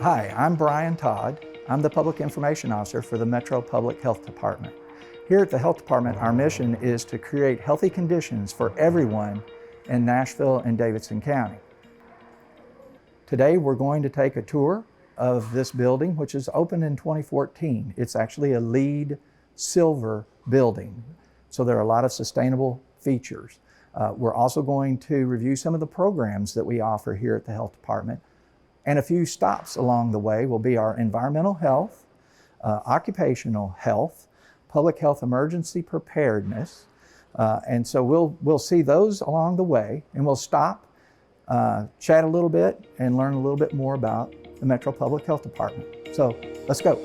Hi, I'm Brian Todd. I'm the Public Information Officer for the Metro Public Health Department. Here at the Health Department, our mission is to create healthy conditions for everyone in Nashville and Davidson County. Today we're going to take a tour of this building, which is opened in 2014. It's actually a LEED silver building, so there are a lot of sustainable features. We're also going to review some of the programs that we offer here at the Health Department. And a few stops along the way will be our environmental health, occupational health, public health emergency preparedness. And so we'll see those along the way, and we'll stop, chat a little bit, and learn a little bit more about the Metro Public Health Department. So let's go.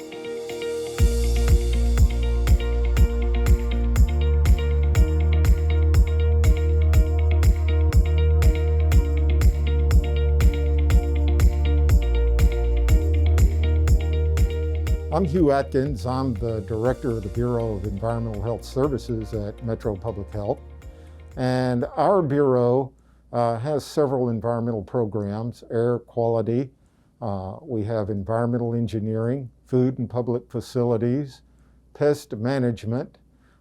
I'm Hugh Atkins. I'm the Director of the Bureau of Environmental Health Services at Metro Public Health. And our Bureau has several environmental programs: air quality, we have environmental engineering, food and public facilities, pest management.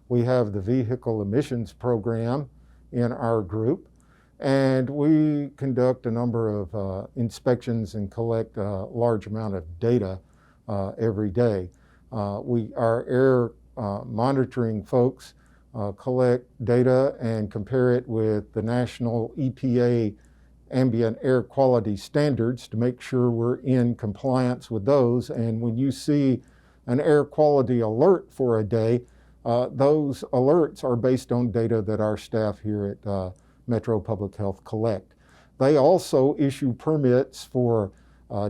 We have the vehicle emissions program in our group. And we conduct a number of inspections and collect a large amount of data every day. Our air monitoring folks collect data and compare it with the national EPA ambient air quality standards to make sure we're in compliance with those. And when you see an air quality alert for a day, those alerts are based on data that our staff here at Metro Public Health collect. They also issue permits for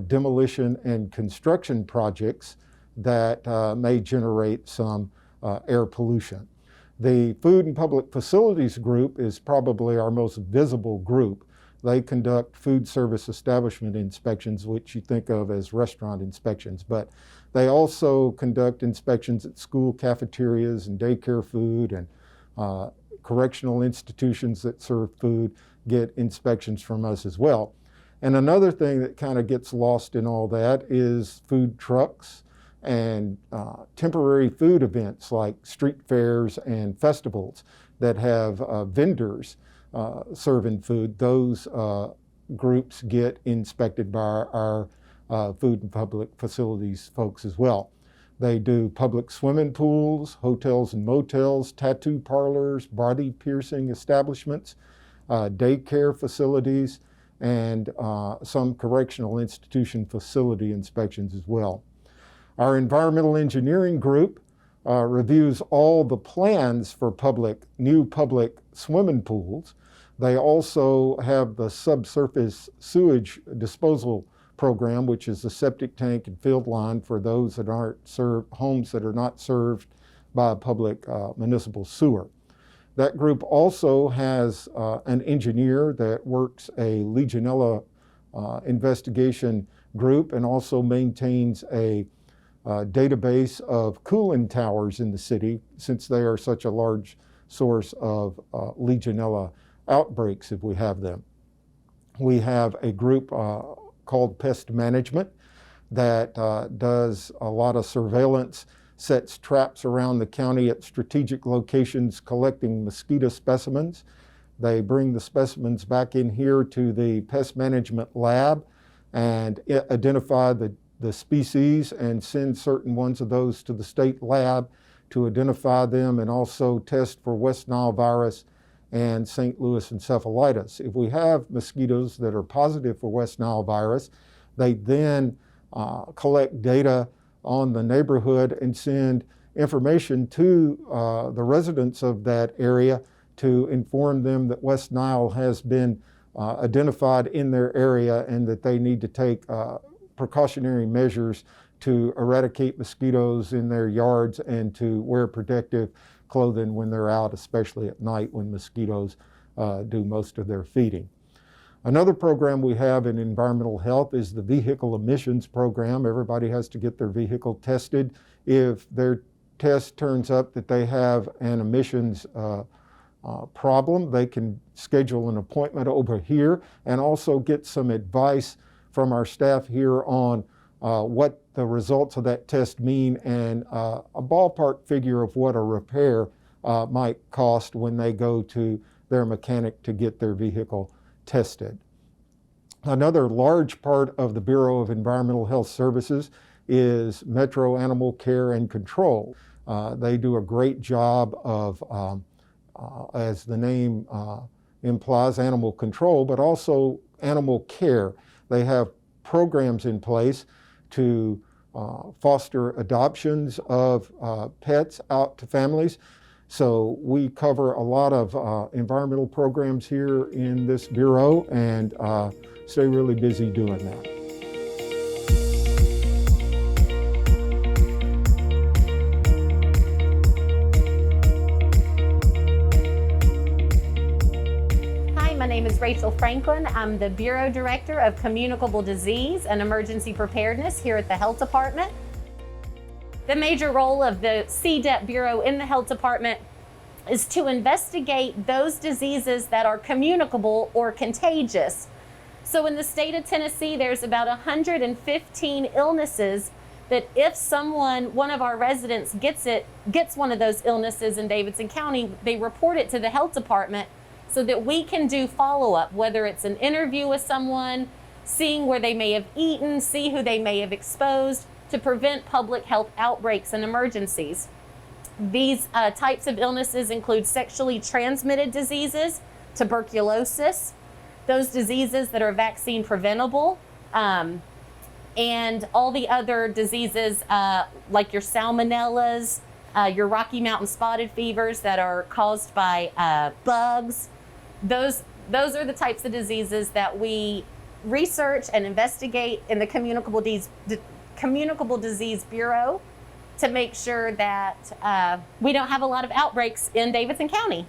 demolition and construction projects that may generate some air pollution. The Food and Public Facilities Group is probably our most visible group. They conduct food service establishment inspections, which you think of as restaurant inspections, but they also conduct inspections at school cafeterias and daycare food, and correctional institutions that serve food get inspections from us as well. And another thing that kind of gets lost in all that is food trucks and temporary food events like street fairs and festivals that have vendors serving food. Those groups get inspected by our food and public facilities folks as well. They do public swimming pools, hotels and motels, tattoo parlors, body piercing establishments, daycare facilities, and some correctional institution facility inspections as well. Our environmental engineering group reviews all the plans for new public swimming pools. They also have the subsurface sewage disposal program, which is the septic tank and field line for those that aren't served, homes that are not served by a public municipal sewer. That group also has an engineer that works a Legionella investigation group, and also maintains a database of cooling towers in the city, since they are such a large source of Legionella outbreaks if we have them. We have a group called Pest Management that does a lot of surveillance, sets traps around the county at strategic locations collecting mosquito specimens. They bring the specimens back in here to the pest management lab and identify the species and send certain ones of those to the state lab to identify them, and also test for West Nile virus and St. Louis encephalitis. If we have mosquitoes that are positive for West Nile virus, they then collect data on the neighborhood and send information to the residents of that area to inform them that West Nile has been identified in their area, and that they need to take precautionary measures to eradicate mosquitoes in their yards and to wear protective clothing when they're out, especially at night when mosquitoes do most of their feeding. Another program we have in environmental health is the vehicle emissions program. Everybody has to get their vehicle tested. If their test turns up that they have an emissions problem, they can schedule an appointment over here and also get some advice from our staff here on what the results of that test mean, and a ballpark figure of what a repair might cost when they go to their mechanic to get their vehicle tested. Another large part of the Bureau of Environmental Health Services is Metro Animal Care and Control. They do a great job of, as the name implies, animal control, but also animal care. They have programs in place to foster adoptions of pets out to families. So we cover a lot of environmental programs here in this bureau and stay really busy doing that. My name is Rachel Franklin. I'm the Bureau Director of Communicable Disease and Emergency Preparedness here at the Health Department. The major role of the CDEP Bureau in the Health Department is to investigate those diseases that are communicable or contagious. So in the state of Tennessee, there's about 115 illnesses that if one of our residents gets one of those illnesses in Davidson County, they report it to the Health Department so that we can do follow-up, whether it's an interview with someone, seeing where they may have eaten, see who they may have exposed, to prevent public health outbreaks and emergencies. These types of illnesses include sexually transmitted diseases, tuberculosis, those diseases that are vaccine preventable, and all the other diseases like your salmonellas, your Rocky Mountain spotted fevers that are caused by bugs. Those are the types of diseases that we research and investigate in the Communicable Disease Bureau to make sure that we don't have a lot of outbreaks in Davidson County.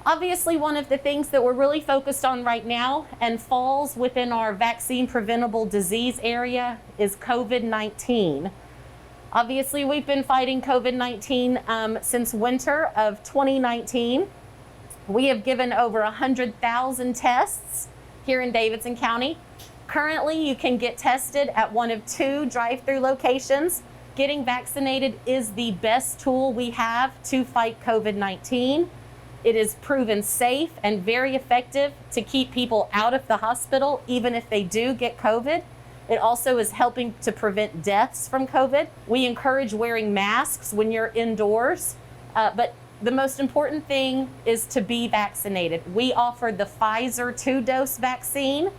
Obviously, one of the things that we're really focused on right now and falls within our vaccine preventable disease area is COVID-19. Obviously, we've been fighting COVID-19 since winter of 2019. We have given over 100,000 tests here in Davidson County. Currently, you can get tested at one of 2 drive-through locations. Getting vaccinated is the best tool we have to fight COVID-19. It is proven safe and very effective to keep people out of the hospital, even if they do get COVID. It also is helping to prevent deaths from COVID. We encourage wearing masks when you're indoors, but the most important thing is to be vaccinated. We offer the Pfizer 2-dose vaccine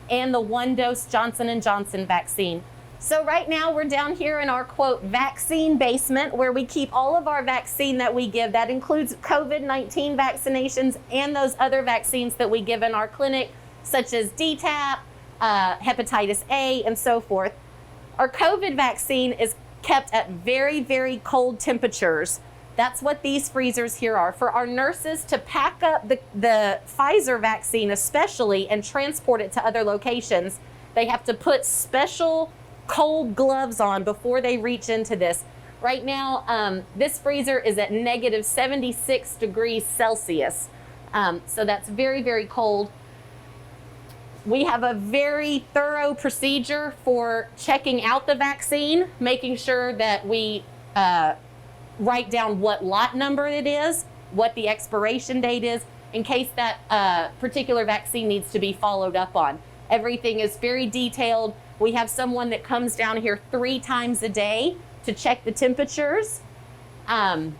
and the 1-dose Johnson & Johnson vaccine. So right now we're down here in our, quote, vaccine basement where we keep all of our vaccine that we give. That includes COVID-19 vaccinations and those other vaccines that we give in our clinic, such as DTaP, hepatitis A, and so forth. Our COVID vaccine is kept at very, very cold temperatures. That's what these freezers here are. For our nurses to pack up the Pfizer vaccine especially and transport it to other locations, they have to put special cold gloves on before they reach into this. Right now, this freezer is at negative 76 degrees Celsius. So that's very, very cold. We have a very thorough procedure for checking out the vaccine, making sure that we write down what lot number it is, what the expiration date is, in case that particular vaccine needs to be followed up on. Everything is very detailed. We have someone that comes down here 3 times a day to check the temperatures. And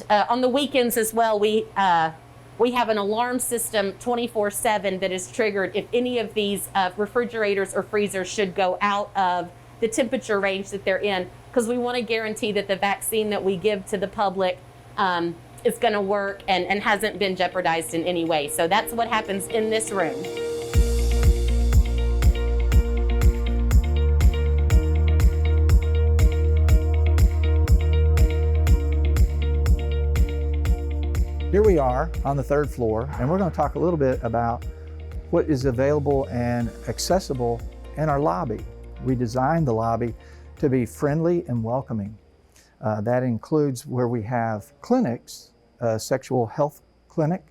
on the weekends as well, we have an alarm system 24/7 that is triggered if any of these refrigerators or freezers should go out of the temperature range that they're in, because we want to guarantee that the vaccine that we give to the public is going to work and hasn't been jeopardized in any way. So that's what happens in this room. Here we are on the 3rd floor, and we're going to talk a little bit about what is available and accessible in our lobby. We designed the lobby to be friendly and welcoming. That includes where we have clinics, a sexual health clinic,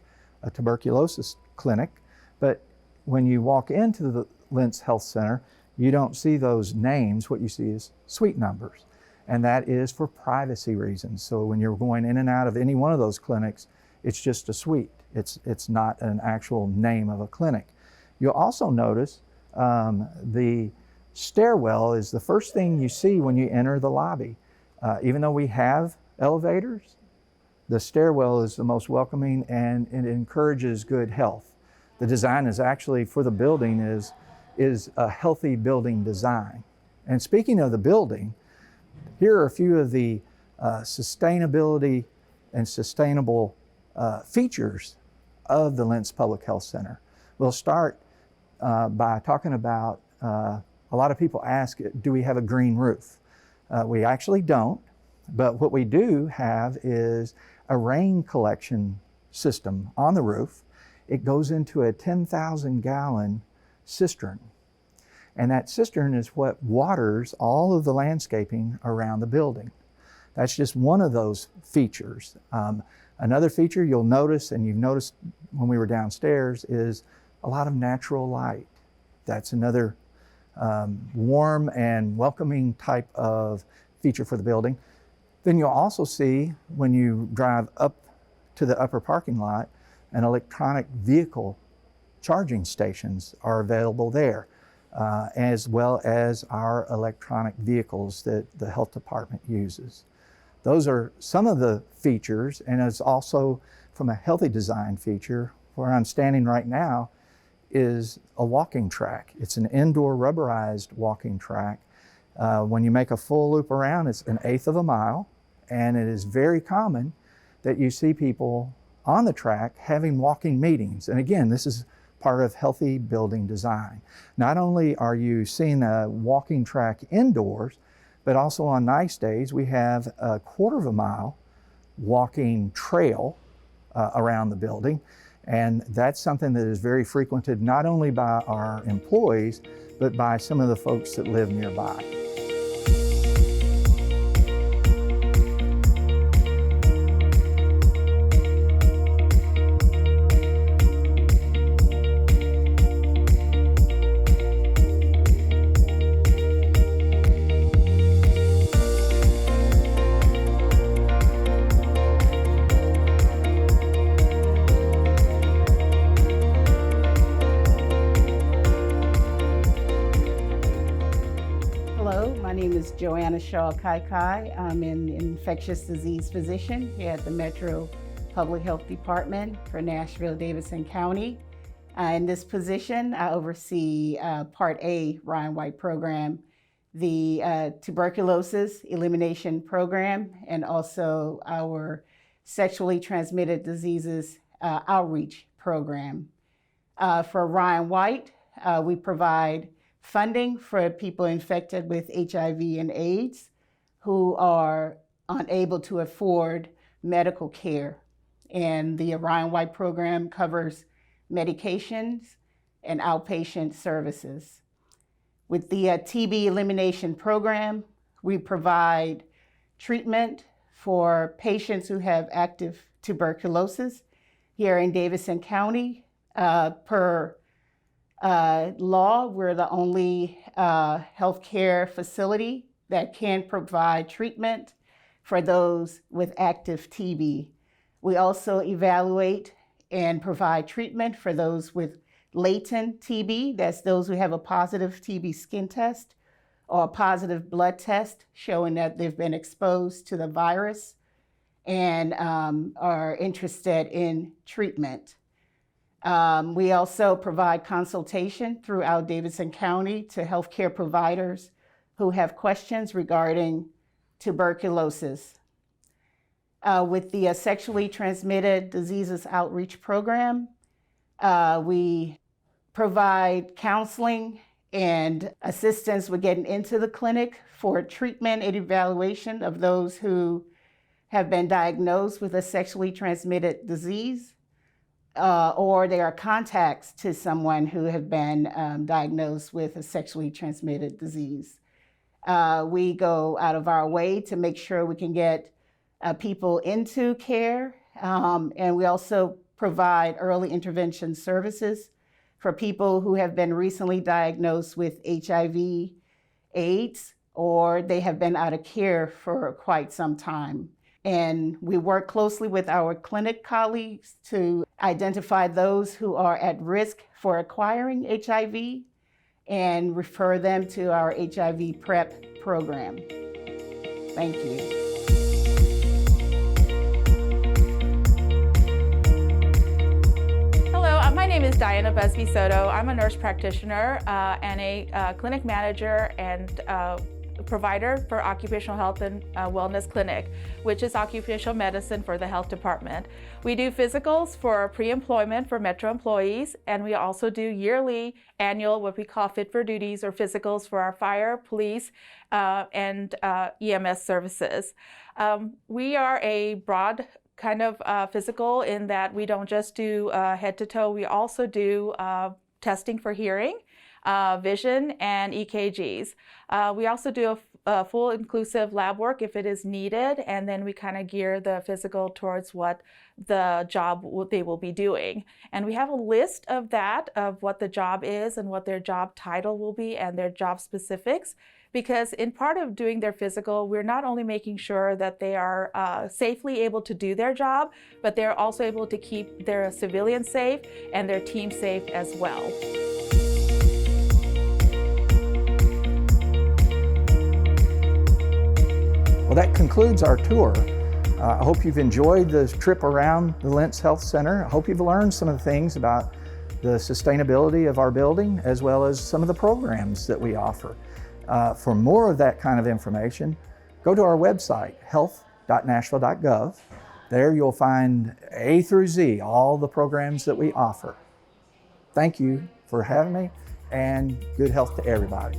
a tuberculosis clinic, but when you walk into the Lentz Health Center, you don't see those names. What you see is suite numbers. And that is for privacy reasons. So when you're going in and out of any one of those clinics, it's just a suite. It's not an actual name of a clinic. You'll also notice the stairwell is the first thing you see when you enter the lobby. Even though we have elevators, the stairwell is the most welcoming and it encourages good health. The design is actually for the building is a healthy building design. And speaking of the building, here are a few of the sustainability and sustainable features of the Lentz Public Health Center. We'll start by talking about, a lot of people ask, do we have a green roof? We actually don't, but what we do have is a rain collection system on the roof. It goes into a 10,000 gallon cistern. And that cistern is what waters all of the landscaping around the building. That's just one of those features. Another feature you'll notice, and you've noticed when we were downstairs, is a lot of natural light. That's another warm and welcoming type of feature for the building. Then you'll also see, when you drive up to the upper parking lot, an electronic vehicle charging stations are available there, as well as our electronic vehicles that the health department uses. Those are some of the features, and it's also from a healthy design feature. Where I'm standing right now is a walking track. It's an indoor rubberized walking track. When you make a full loop around, it's 1/8 of a mile, and it is very common that you see people on the track having walking meetings. And again, this is part of healthy building design. Not only are you seeing a walking track indoors, but also on nice days, we have a 1/4 of a mile walking trail around the building. And that's something that is very frequented not only by our employees, but by some of the folks that live nearby. Joanna Shaw Kai. I'm an infectious disease physician here at the Metro Public Health Department for Nashville, Davidson County. In this position, I oversee Part A Ryan White program, the tuberculosis elimination program, and also our sexually transmitted diseases outreach program. For Ryan White, we provide funding for people infected with HIV and AIDS who are unable to afford medical care. And the Ryan White program covers medications and outpatient services. With the TB elimination program, we provide treatment for patients who have active tuberculosis here in Davidson County. Per law, we're the only healthcare facility that can provide treatment for those with active TB. We also evaluate and provide treatment for those with latent TB. That's those who have a positive TB skin test or a positive blood test showing that they've been exposed to the virus and are interested in treatment. We also provide consultation throughout Davidson County to healthcare providers who have questions regarding tuberculosis. With the sexually transmitted diseases outreach program, we provide counseling and assistance with getting into the clinic for treatment and evaluation of those who have been diagnosed with a sexually transmitted disease, or they are contacts to someone who have been diagnosed with a sexually transmitted disease. We go out of our way to make sure we can get people into care, and we also provide early intervention services for people who have been recently diagnosed with HIV, AIDS, or they have been out of care for quite some time. And we work closely with our clinic colleagues to identify those who are at risk for acquiring HIV and refer them to our HIV PrEP program. Thank you. My name is Diana Busby Soto. I'm a nurse practitioner and a clinic manager and provider for Occupational Health and Wellness Clinic, which is occupational medicine for the health department. We do physicals for pre-employment for Metro employees, and we also do yearly, annual, what we call fit for duties or physicals for our fire, police, and EMS services. We are a broad kind of physical in that we don't just do head to toe, we also do testing for hearing, vision, and EKGs. We also do a full inclusive lab work if it is needed, and then we kind of gear the physical towards what the job they will be doing. And we have a list of that, of what the job is and what their job title will be and their job specifics. Because in part of doing their physical, we're not only making sure that they are safely able to do their job, but they're also able to keep their civilians safe and their team safe as well. Well, that concludes our tour. I hope you've enjoyed the trip around the Lentz Health Center. I hope you've learned some of the things about the sustainability of our building, as well as some of the programs that we offer. For more of that kind of information, go to our website, health.nashville.gov. There you'll find A through Z, all the programs that we offer. Thank you for having me, and good health to everybody.